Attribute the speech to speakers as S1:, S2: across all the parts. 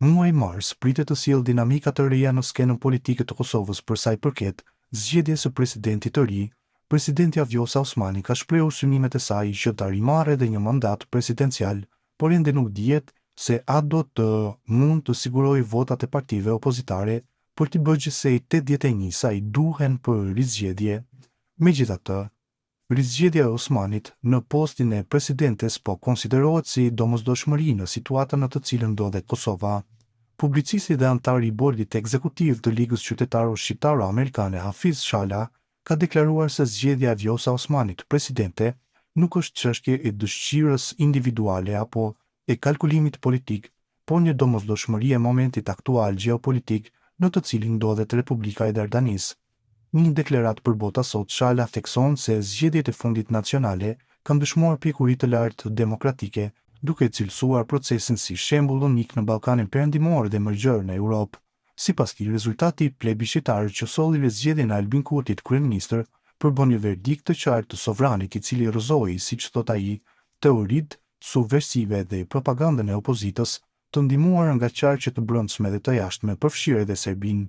S1: Muaji mars pritet të sjellë dinamika të reja në skenën politike të Kosovës për sa i përket zgjedhjes së presidentit të ri. Presidenti Vjosa Osmani ka shprehur synimet e saj që të rimarrë edhe një mandat presidencial, por ende nuk dihet se a do të mund të sigurojë votat e partive opozitare për të përgjithësisht 81 sa i duhen për rizgjedhje. Megjithatë, rizgjedhja e Osmanit në postin e presidentes po konsiderohet si domosdoshmëri në situatën në të cilën ndodhet Kosova. Publicisti dhe antari i bordit ekzekutiv të Ligës Qytetarëve Shqiptaro-Amerikane Hafiz Shala ka deklaruar se zgjedhja e Vjosa Osmanit presidente nuk është çështje e dëshirës individuale apo e kalkulimit politik, por një domosdoshmëri e momentit aktual gjeopolitik në të cilin ndodhet Republika e Dardanis. Një deklarat për Bota sot, Shala thekson se zgjedhjet e fundit nacionale kanë dëshmuar pjekuri të lartë demokratike, duke cilësuar procesin si shembull unik në Ballkanin Perëndimor dhe Mërgjër në Europë. Sipas tij, rezultati plebiscitar që solli zgjedhjen e Albin Kurtit kryeministër përbën një verdikt të qartë të sovranit i cili rrëzoi, siç thot ai, teoritë subversive dhe propagandën e opozitës, të ndihmuar nga qarqe të brendshme dhe të jashtme, përfshirë edhe Serbinë.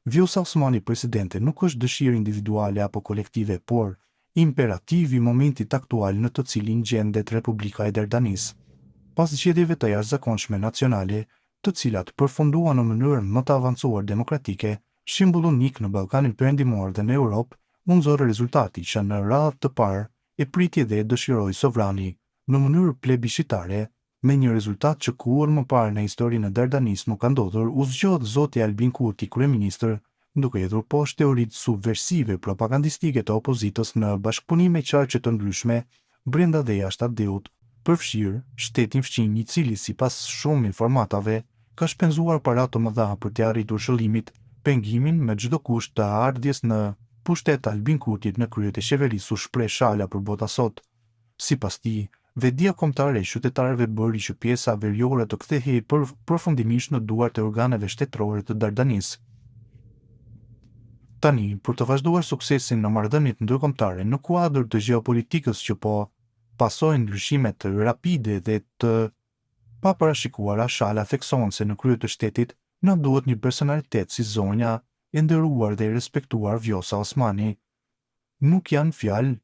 S1: Vjosa Osmani presidente nuk është dëshirë individuale apo kolektive, por imperativ i momentit aktual në të cilin gjendet Republika e Dardanis. Pas zgjedhjeve të jashtëzakonshme nacionale, të cilat përfunduan në mënyrë më të avancuar demokratike, shembull unik në Ballkanin Perëndimor dhe në Europë, mund zorë rezultati që në radhë të parë e priti dhe dëshiroi sovrani në mënyrë plebiscitare, me një rezultat që kur më parë në historinë e Dardanis nuk ka ndodhur, u zgjodh zoti Albin Kurti kryeministër, duke hedhur poshtë teoritë subversive propagandistike të opozitës në bashkëpunim me qarqe të ndryshme brenda dhe jashtë adeut, përfshirë shtetin fqinj i cili sipas shumë informatave ka shpenzuar para të mëdha për të arritur qëllimit, pengimin me çdo kusht të ardhjes në pushtet Albin Kurtit në krye të qeverisë, u shpreh Shala për Bota sot. Sipas tij, vedia kombëtare e qytetarëve bëri që pjesa veriore të kthehej përfundimisht në duart e organeve shtetërore të Dardanis. Tani, për të vazhduar suksesin në marrëdhëniet ndërkombëtare në kuadër të gjeopolitikës që po pasojnë ndryshimet rapide dhe të paparashikuara, Shala thekson se në krye të shtetit na duhet një personalitet si zonja e nderuar dhe i respektuar Vjosa Osmani. Nuk janë fjalë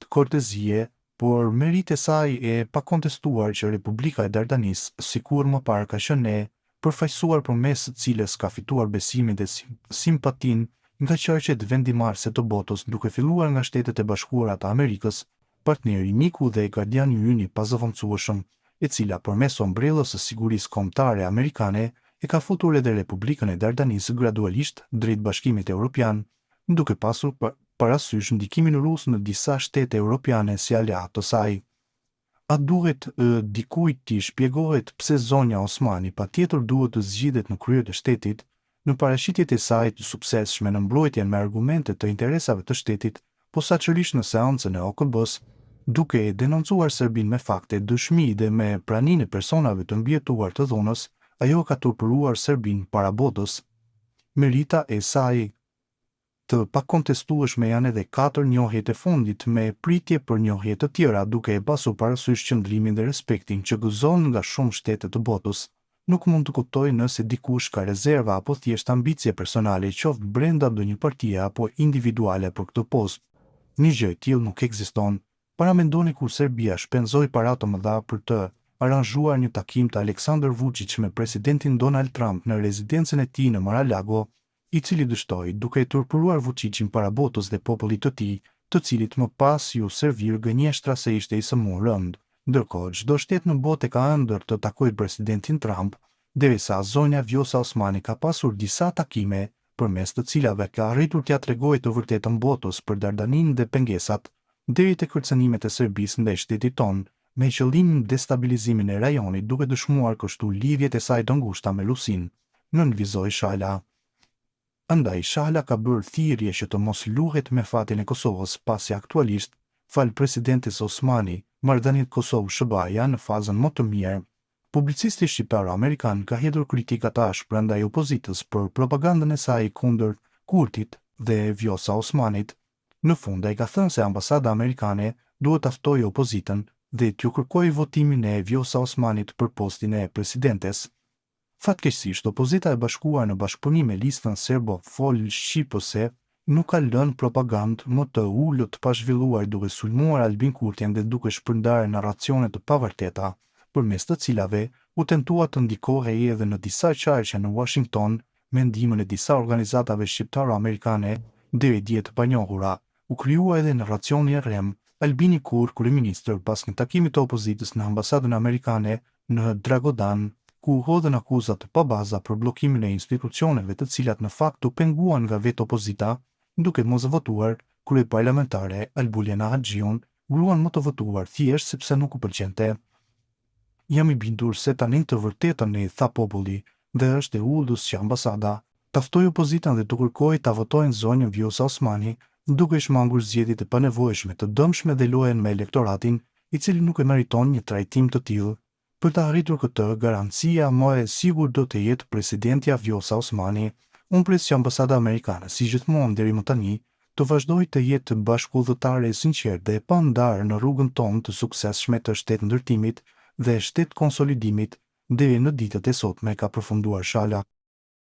S1: kortezie, por merit e saj e pakontestuar që Republika e Dardanis, sikur më parë ka qenë përfaqësuar përmes së cilës ka fituar besimin dhe simpatin nga qarqet vendimarrëse të botës, duke filluar nga Shtetet e Bashkuara të Amerikës, partneri miku dhe gardiani ynë i pazëvendësueshëm, e cila përmes ombrellës së sigurisë kombëtare amerikane e ka futur edhe Republikën e Dardanis gradualisht drejt Bashkimit Evropian, duke pasur parasysh ndikimin rus në disa shtete europiane si aleat të saj. A duhet dikujt t'i shpjegohet pse zonja Osmani patjetër duhet të zgjidhet në krye të shtetit, në paraqitjet e saj të suksesshme në mbrojtjen me argumente të interesave të shtetit, posaçërisht në seancën e OKB-s, duke e denoncuar Serbinë me fakte, dëshmi dhe me praninë e personave të mbijetuar të dhunës, ajo ka turpëruar Serbinë para botës. Merita e saj të pakontestueshme janë edhe 4 njohjet e fundit me pritje për njohje të tjera, duke e pasur parasysh qëndrimin dhe respektin që gëzon nga shumë shtete të botës. Nuk mund të kuptoj nëse dikush ka rezerva apo thjesht ambicie personale, qoftë brenda ndonjë partie apo individuale për këtë post. Një gjë e tillë nuk ekziston. Paramendoni kur Serbia shpenzoi para të mëdha për të aranzhuar një takim të Aleksandar Vučić me presidentin Donald Trump në rezidencën e tij në Mar-a-Lago, i cili dështoi duke e turpëruar Vučićin para botës dhe popullit të tij, të cilit më pas ju servir gënjeshtra se ishte i sëmurë rënd. Ndërkohë, çdo shtet në botë ka ëndër të takojë presidentin Trump, derisa zonja Vjosa Osmani ka pasur disa takime, përmes të cilave ka arritur t'ia tregojë të vërtetën botës për Dardaninë dhe pengesat, deri te kërcënimet e Serbisë ndaj shtetit tonë, me qëllim destabilizimin e rajonit, duke dëshmuar kështu lidhjet e saj të ngushta me Rusinë, nënvizoi Shala. Andaj Shala ka bërë thirrje që të mos luhet me fatin e Kosovës, pasi aktualisht, fal presidentes Osmani, marrëdhëniet Kosovë-SBA janë në fazën më të mirë. Publicisti shqiptar-amerikan ka hedhur kritika të ashpra ndaj opozitës për propagandën e saj kundër Kurtit dhe Vjosa Osmanit. Në fund, ai ka thënë se ambasada amerikane duhet ta ftojë opozitën dhe t'ju kërkojë votimin e Vjosa Osmanit për postin e presidentes. Fatkeqësisht, opozita e bashkuar në bashkëpunim me listën serbo-fol-shqipëse nuk ka lënë propagandë më të ullët pa zhvilluar duke sulmuar Albin Kurtin dhe duke shpërndarë narracione të pavërteta, përmes të cilave u tentua të ndikohej edhe në disa qarqe në Washington me ndihmën e disa organizatave shqiptaro-amerikane deri dje të panjohura. U krijua edhe narracioni i rrem Albini Kur, kryeministër, pas një takimi të opozitës në ambasadën amerikane në Dragodan, ku u hodhën akuzat të pabaza për bllokimin e institucioneve të cilat në fakt u penguan nga vetë opozita, duke mos votuar kryeparlamentare Albuliana Haxhiun, gruan më të votuar thjesht sepse nuk u pëlqente. Jam i bindur se tani të vërtetën e tha populli dhe është e ullës që ambasada taftoi opozitën dhe të kërkoi ta votojnë zonjën Vjosa Osmani, duke i shmangur zgjedhjet e panevojshme të dëmshme dhe lojen me elektoratin, i cili nuk e meriton një trajtim të tillë. Për të arritur këtë, garancia më e sigurt do të jetë presidentja Vjosa Osmani. Unë pres që ambasada amerikane, si gjithmonë deri më tani, të vazhdoj të jetë bashkëudhëtare e sinqertë dhe e pandarë në rrugën tonë të suksesshme të shtetë ndërtimit dhe shtetë konsolidimit deri në ditët e sotme, ka përfunduar Shala.